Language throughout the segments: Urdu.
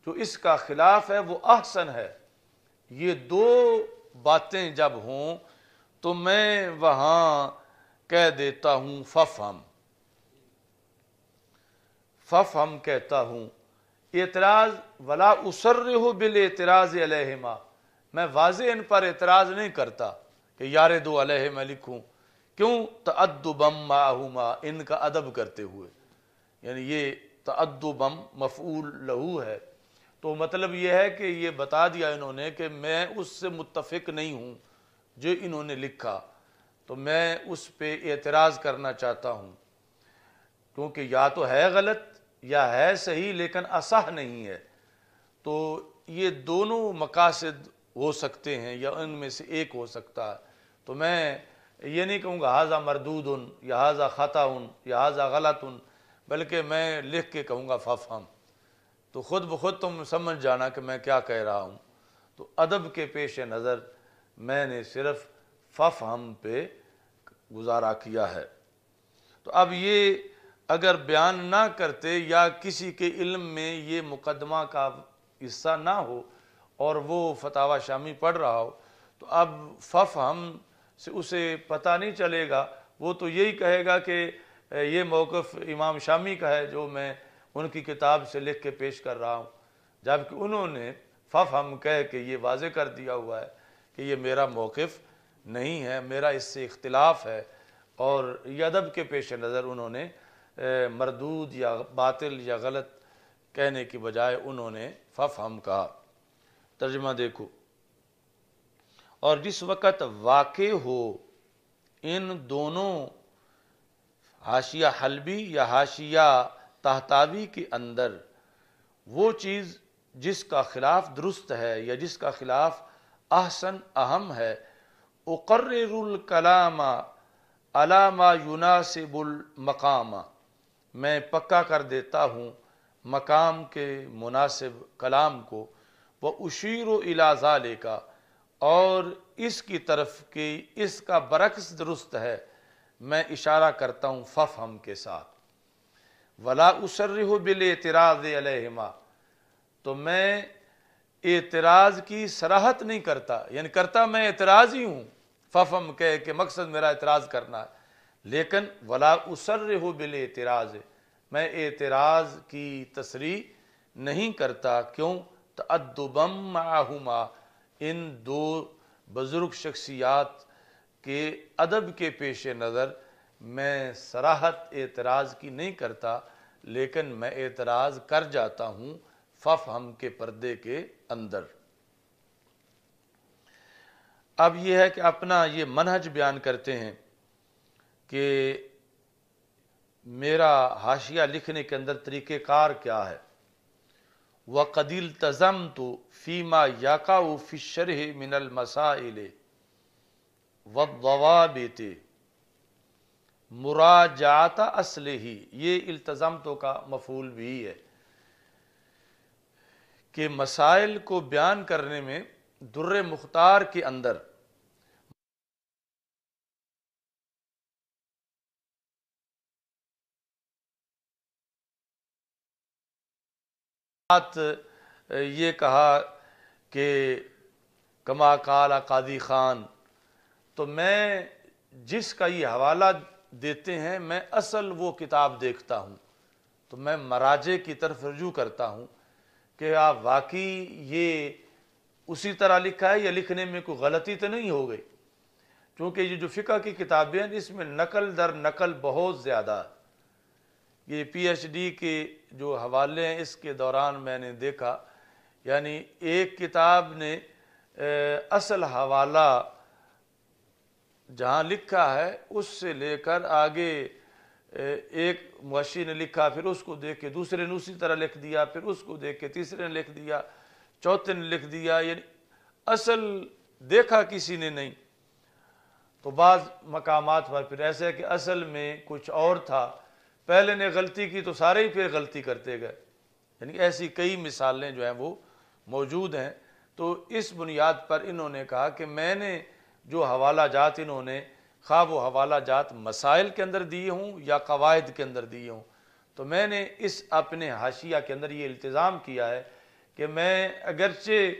جو اس کا خلاف ہے وہ احسن ہے، یہ دو باتیں جب ہوں تو میں وہاں کہہ دیتا ہوں ففہم کہتا ہوں۔ اعتراض ولا اسرح بالاعتراض علیہما، میں واضح ان پر اعتراض نہیں کرتا کہ یارد علیہ میں لکھوں، کیوں؟ تأدبا معہما، ان کا ادب کرتے ہوئے، یعنی یہ تأدبا مفعول لہو ہے، تو مطلب یہ ہے کہ یہ بتا دیا انہوں نے کہ میں اس سے متفق نہیں ہوں جو انہوں نے لکھا، تو میں اس پہ اعتراض کرنا چاہتا ہوں، کیونکہ یا تو ہے غلط یا ہے صحیح لیکن اصح نہیں ہے، تو یہ دونوں مقاصد ہو سکتے ہیں یا ان میں سے ایک ہو سکتا ہے، تو میں یہ نہیں کہوں گا ھذا مردود یا ھذا خطا یا ھذا غلط، بلکہ میں لکھ کے کہوں گا ففہم، تو خود بخود تم سمجھ جانا کہ میں کیا کہہ رہا ہوں۔ تو ادب کے پیش نظر میں نے صرف ففہم پہ گزارا کیا ہے۔ تو اب یہ اگر بیان نہ کرتے یا کسی کے علم میں یہ مقدمہ کا حصہ نہ ہو اور وہ فتاوی شامی پڑھ رہا ہو تو اب ففہم سے اسے پتہ نہیں چلے گا، وہ تو یہی کہے گا کہ یہ موقف امام شامی کا ہے جو میں ان کی کتاب سے لکھ کے پیش کر رہا ہوں، جبکہ انہوں نے ففہم کہہ کے یہ واضح کر دیا ہوا ہے کہ یہ میرا موقف نہیں ہے، میرا اس سے اختلاف ہے، اور یہ ادب کے پیش نظر انہوں نے مردود یا باطل یا غلط کہنے کی بجائے انہوں نے ففہم کہا۔ ترجمہ دیکھو، اور جس وقت واقع ہو ان دونوں حاشیہ حلبی یا حاشیہ طہطاوی کے اندر وہ چیز جس کا خلاف درست ہے یا جس کا خلاف احسن اہم ہے، اقرر الکلام علی ما یناسب المقام، میں پکا کر دیتا ہوں مقام کے مناسب کلام کو، واشیر الی ذالک، اور اس کی طرف کہ اس کا برعکس درست ہے میں اشارہ کرتا ہوں ففہم کے ساتھ۔ ولا اسرح بالاعتراض علیہما، تو میں اعتراض کی صراحت نہیں کرتا، یعنی کرتا میں اعتراض ہی ہوں، ففہم کہہ کہ مقصد میرا اعتراض کرنا ہے، لیکن ولا اسرح بالاعتراض، میں اعتراض کی تصریح نہیں کرتا، کیوں؟ تأدبا معہما، ان دو بزرگ شخصیات کے ادب کے پیش نظر میں صراحت اعتراض کی نہیں کرتا، لیکن میں اعتراض کر جاتا ہوں ففہم کے پردے کے اندر۔ اب یہ ہے کہ اپنا یہ منہج بیان کرتے ہیں کہ میرا حاشیہ لکھنے کے اندر طریقہ کار کیا ہے۔ وَقَدِ الْتَزَمْتُ فِي مَا يَقَعُ فِي الشَّرْحِ مِنَ الْمَسَائِلِ وَالضَّوَابِطِ مراجعۃ اصلہ، یہ التزمتو کا مفعول بھی ہے کہ مسائل کو بیان کرنے میں در مختار کے اندر یہ کہا کہ کما قال قاضی خان، تو میں جس کا یہ حوالہ دیتے ہیں میں اصل وہ کتاب دیکھتا ہوں، تو میں مراجع کی طرف رجوع کرتا ہوں کہ آپ واقعی یہ اسی طرح لکھا ہے یا لکھنے میں کوئی غلطی تو نہیں ہو گئی، کیونکہ یہ جو فقہ کی کتابیں ہیں اس میں نقل در نقل بہت زیادہ ہے۔ یہ پی ایچ ڈی کے جو حوالے ہیں اس کے دوران میں نے دیکھا، یعنی ایک کتاب نے اصل حوالہ جہاں لکھا ہے اس سے لے کر آگے ایک مؤشر نے لکھا، پھر اس کو دیکھ کے دوسرے نے اسی طرح لکھ دیا، پھر اس کو دیکھ کے تیسرے نے لکھ دیا، چوتھے نے لکھ دیا، یعنی اصل دیکھا کسی نے نہیں۔ تو بعض مقامات پر پھر ایسا ہے کہ اصل میں کچھ اور تھا، پہلے نے غلطی کی تو سارے ہی پھر غلطی کرتے گئے، یعنی ایسی کئی مثالیں جو ہیں وہ موجود ہیں۔ تو اس بنیاد پر انہوں نے کہا کہ میں نے جو حوالہ جات انہوں نے خواہ وہ حوالہ جات مسائل کے اندر دیے ہوں یا قواعد کے اندر دیے ہوں، تو میں نے اس اپنے حاشیہ کے اندر یہ التزام کیا ہے کہ میں اگرچہ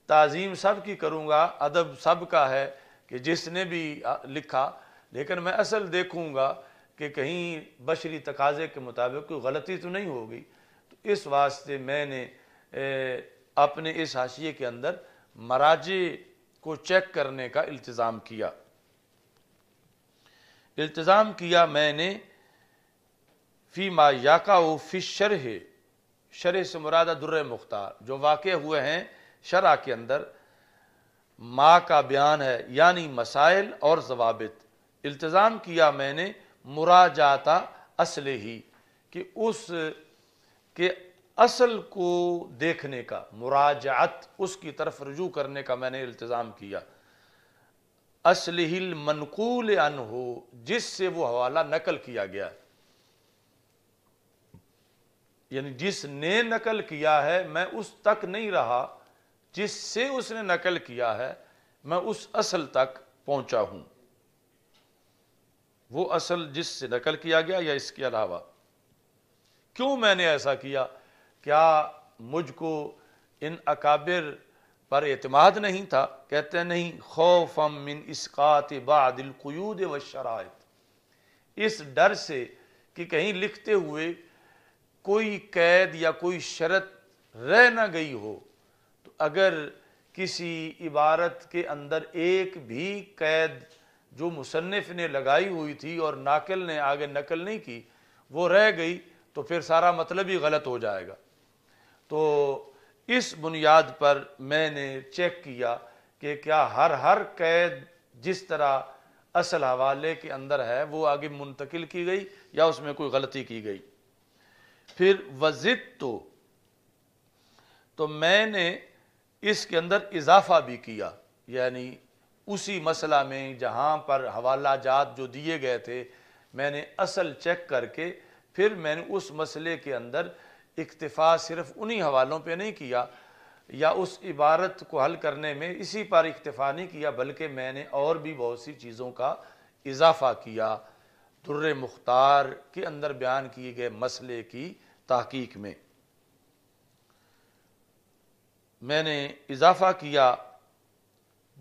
تعظیم سب کی کروں گا، ادب سب کا ہے کہ جس نے بھی لکھا، لیکن میں اصل دیکھوں گا کہ کہیں بشری تقاضے کے مطابق کوئی غلطی تو نہیں ہوگی۔ تو اس واسطے میں نے اپنے اس حاشیے کے اندر مراجع کو چیک کرنے کا التزام کیا میں نے فیما یقع فی الشرح، شرح سے مراد در مختار، جو واقع ہوئے ہیں شرح کے اندر، ما کا بیان ہے یعنی مسائل اور ضوابط۔ التزام کیا میں نے مراجعات اصل ہی، کہ اس کے اصل کو دیکھنے کا، مراجعت اس کی طرف رجوع کرنے کا میں نے التزام کیا، اصلہ المنقول عنہ، جس سے وہ حوالہ نقل کیا گیا، یعنی جس نے نقل کیا ہے میں اس تک نہیں رہا، جس سے اس نے نقل کیا ہے میں اس اصل تک پہنچا ہوں، وہ اصل جس سے نقل کیا گیا یا اس کے علاوہ۔ کیوں میں نے ایسا کیا؟ کیا مجھ کو ان اکابر پر اعتماد نہیں تھا؟ کہتے ہیں نہیں، خوفا من اسقاط بعض القیود والشرائط، اس ڈر سے کہ کہیں لکھتے ہوئے کوئی قید یا کوئی شرط رہ نہ گئی ہو، تو اگر کسی عبارت کے اندر ایک بھی قید جو مصنف نے لگائی ہوئی تھی اور ناقل نے آگے نقل نہیں کی وہ رہ گئی تو پھر سارا مطلب ہی غلط ہو جائے گا۔ تو اس بنیاد پر میں نے چیک کیا کہ کیا ہر قید جس طرح اصل حوالے کے اندر ہے وہ آگے منتقل کی گئی یا اس میں کوئی غلطی کی گئی۔ پھر وزدت، تو میں نے اس کے اندر اضافہ بھی کیا، یعنی اسی مسئلہ میں جہاں پر حوالہ جات جو دیے گئے تھے میں نے اصل چیک کر کے پھر میں نے اس مسئلے کے اندر اکتفا صرف انہی حوالوں پہ نہیں کیا یا اس عبارت کو حل کرنے میں اسی پر اکتفا نہیں کیا، بلکہ میں نے اور بھی بہت سی چیزوں کا اضافہ کیا در مختار کے اندر بیان کیے گئے مسئلے کی تحقیق میں۔ میں نے اضافہ کیا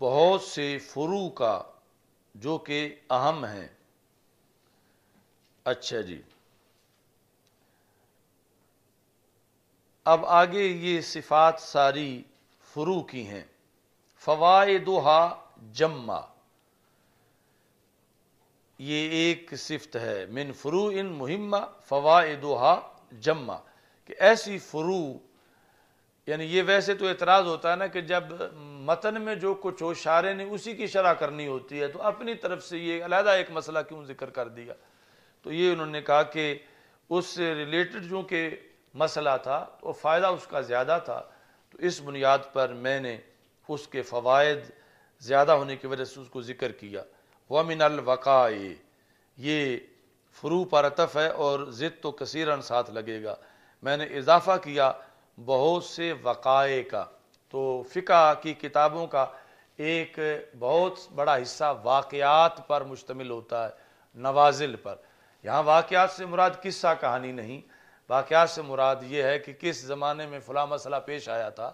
بہت سے فروع کا جو کہ اہم ہیں۔ اچھا جی، اب آگے یہ صفات ساری فروع کی ہیں۔ فوائدہا جمع، یہ ایک صفت ہے، من فروع مہمہ فوائدہا جمع، کہ ایسی فروع، یعنی یہ ویسے تو اعتراض ہوتا ہے نا کہ جب متن میں جو کچھ ہو شارح نے اسی کی شرح کرنی ہوتی ہے تو اپنی طرف سے یہ علیحدہ ایک مسئلہ کیوں ذکر کر دیا؟ تو یہ انہوں نے کہا کہ اس سے ریلیٹڈ جو کہ مسئلہ تھا تو فائدہ اس کا زیادہ تھا، تو اس بنیاد پر میں نے اس کے فوائد زیادہ ہونے کی وجہ سے اس کو ذکر کیا۔ وَمِنَ الْوَقَائِ، یہ فروع پر عطف ہے اور ضد تو کثیراً ساتھ لگے گا۔ میں نے اضافہ کیا بہت سے وقائع کا، تو فقہ کی کتابوں کا ایک بہت بڑا حصہ واقعات پر مشتمل ہوتا ہے، نوازل پر۔ یہاں واقعات سے مراد قصہ کہانی نہیں، واقعات سے مراد یہ ہے کہ کس زمانے میں فلاں مسئلہ پیش آیا تھا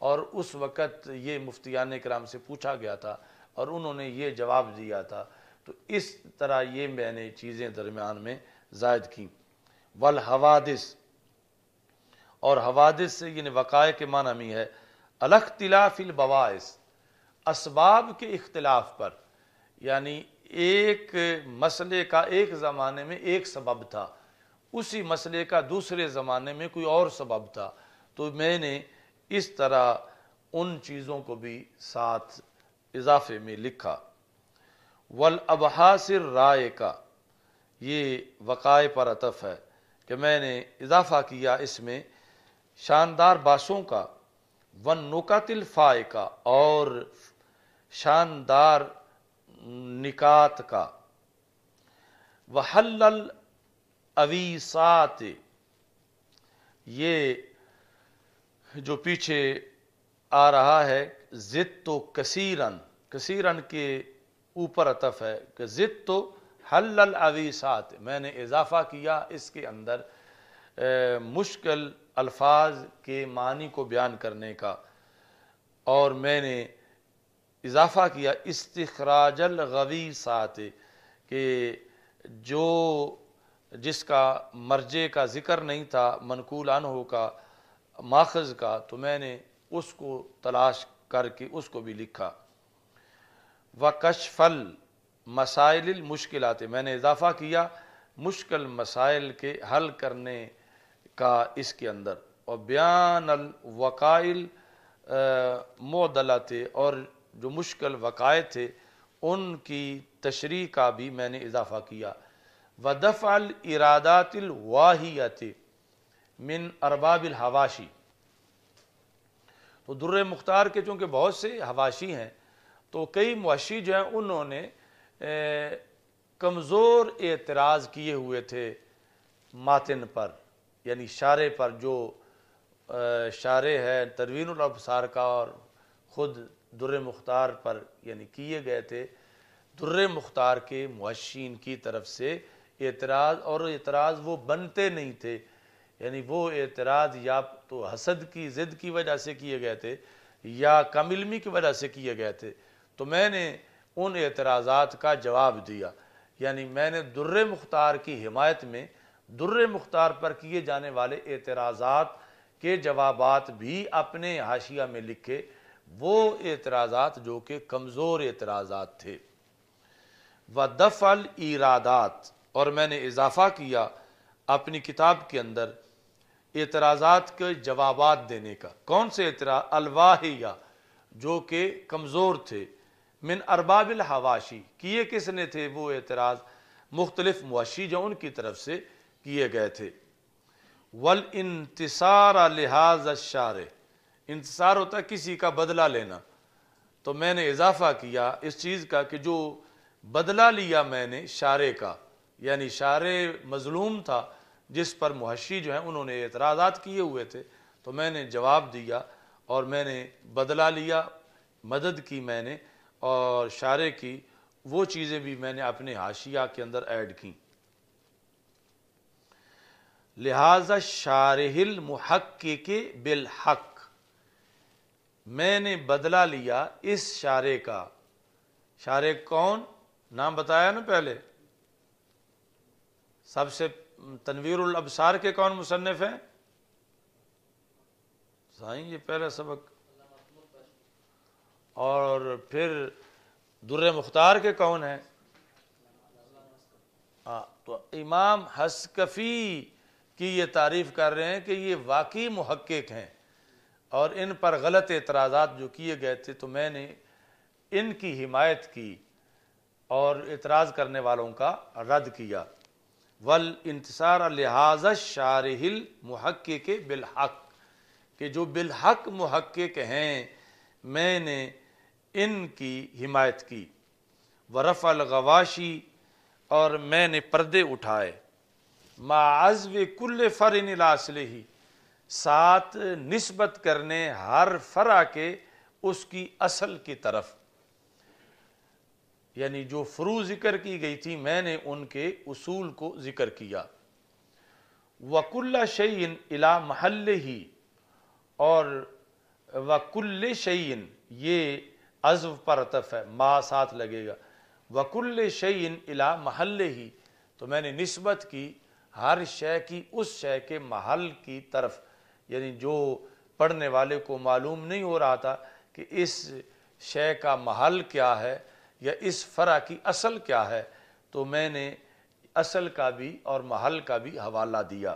اور اس وقت یہ مفتیان کرام سے پوچھا گیا تھا اور انہوں نے یہ جواب دیا تھا، تو اس طرح یہ میں نے چیزیں درمیان میں زائد کیں۔ والحوادث، اور حوادث سے یعنی وقائع کے معنی میں ہے الاختلاف البواعث، اسباب کے اختلاف پر، یعنی ایک مسئلے کا ایک زمانے میں ایک سبب تھا، اسی مسئلے کا دوسرے زمانے میں کوئی اور سبب تھا، تو میں نے اس طرح ان چیزوں کو بھی ساتھ اضافے میں لکھا۔ والابحاث الرائقہ، یہ وقائع پر عطف ہے کہ میں نے اضافہ کیا اس میں شاندار باسوں کا، والنکات الفائقہ، اور شاندار نکات کا، وحل الاویسات، یہ جو پیچھے آ رہا ہے ضد تو کثیراً، کثیراً کے اوپر عطف ہے کہ ضد تو حل الاویسات، میں نے اضافہ کیا اس کے اندر مشکل الفاظ کے معنی کو بیان کرنے کا، اور میں نے اضافہ کیا استخراج الغویثات کہ جو جس کا مرجع کا ذکر نہیں تھا، منقول عنہ کا، ماخذ کا، تو میں نے اس کو تلاش کر کے اس کو بھی لکھا۔ وکشف المسائل المشکلات، میں نے اضافہ کیا مشکل مسائل کے حل کرنے کا اس کے اندر، اور بیان الوقائل معضلات، اور جو مشکل وقائع تھے ان کی تشریح کا بھی میں نے اضافہ کیا۔ ودفع الارادات الواہیۃ من ارباب الحواشی، تو در مختار کے چونکہ بہت سے حواشی ہیں، تو کئی محشی جو ہیں انہوں نے کمزور اعتراض کیے ہوئے تھے ماتن پر، یعنی شارح پر، جو شارح ہے تنویر الابصار کا، اور خود در مختار پر یعنی کیے گئے تھے در مختار کے محشین کی طرف سے اعتراض، اور اعتراض وہ بنتے نہیں تھے، یعنی وہ اعتراض یا تو حسد کی ضد کی وجہ سے کیے گئے تھے یا کم علمی کی وجہ سے کیے گئے تھے۔ تو میں نے ان اعتراضات کا جواب دیا، یعنی میں نے در مختار کی حمایت میں در مختار پر کیے جانے والے اعتراضات کے جوابات بھی اپنے حاشیہ میں لکھے، وہ اعتراضات جو کہ کمزور اعتراضات تھے۔ وَدَفْعَ الْإِرَادَاتِ، اور میں نے اضافہ کیا اپنی کتاب کے اندر اعتراضات کے جوابات دینے کا۔ کون سے اعتراض؟ الواہیہ، جو کہ کمزور تھے، من ارباب الحواشی، کیے کس نے تھے وہ اعتراض؟ مختلف محشی جو ان کی طرف سے کیے گئے تھے۔ والانتصار لہذا الشارع، انتصار ہوتا ہے کسی کا بدلہ لینا، تو میں نے اضافہ کیا اس چیز کا کہ جو بدلہ لیا میں نے شارع کا، یعنی شارع مظلوم تھا جس پر محشی جو ہیں انہوں نے اعتراضات کیے ہوئے تھے، تو میں نے جواب دیا اور میں نے بدلہ لیا، مدد کی میں نے، اور شارع کی وہ چیزیں بھی میں نے اپنے حاشیہ کے اندر ایڈ کی۔ لہذا شارح المحقق بالحق، میں نے بدلہ لیا اس شارع کا۔ شارع کون؟ نام بتایا نا پہلے، سب سے تنویر الابصار کے کون مصنف ہیں؟ سائیں یہ پہلا سبق، اور پھر در مختار کے کون ہیں؟ تو امام حسکفی کی یہ تعریف کر رہے ہیں کہ یہ واقعی محقق ہیں، اور ان پر غلط اعتراضات جو کیے گئے تھے تو میں نے ان کی حمایت کی اور اعتراض کرنے والوں کا رد کیا۔ والانتصار لہذا الشارح المحقق بالحق، کہ جو بالحق محقق ہیں میں نے ان کی حمایت کی۔ ورفع الغواشی، اور میں نے پردے اٹھائے، مع عزو کل فرع الی اصلہ، ساتھ نسبت کرنے ہر فرع کے اس کی اصل کی طرف، یعنی جو فروع ذکر کی گئی تھی میں نے ان کے اصول کو ذکر کیا۔ وَكُلَّ شَيْءٍ إِلَى مَحَلِّهِ، اور وَكُلِّ شَيْءٍ یہ عزو پر عطف ہے، ما ساتھ لگے گا، وَكُلِّ شَيْءٍ إِلَى مَحَلِّهِ، تو میں نے نسبت کی ہر شے کی اس شے کے محل کی طرف، یعنی جو پڑھنے والے کو معلوم نہیں ہو رہا تھا کہ اس شے کا محل کیا ہے یا اس فرع کی اصل کیا ہے، تو میں نے اصل کا بھی اور محل کا بھی حوالہ دیا۔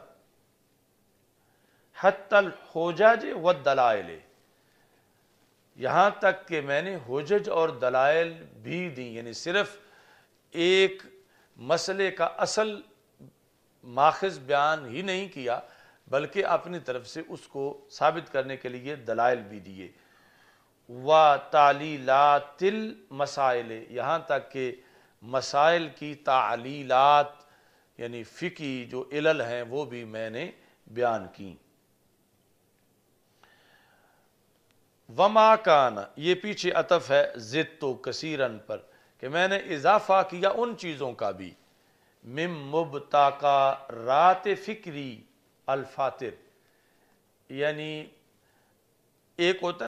حتی الحجج والدلائل، یہاں تک کہ میں نے حجج اور دلائل بھی دی، یعنی صرف ایک مسئلے کا اصل ماخذ بیان ہی نہیں کیا بلکہ اپنی طرف سے اس کو ثابت کرنے کے لیے دلائل بھی دیے۔ وَتَعْلِيلَاتِ الْمَسَائِلِ، یہاں تک کہ مسائل کی تعلیلات یعنی فقہی جو علل ہیں وہ بھی میں نے بیان کی۔ وما کان، یہ پیچھے عطف ہے زدت کثیرن پر، کہ میں نے اضافہ کیا ان چیزوں کا بھی، من مبتکرات فکری الفاتر، یعنی ایک ہوتا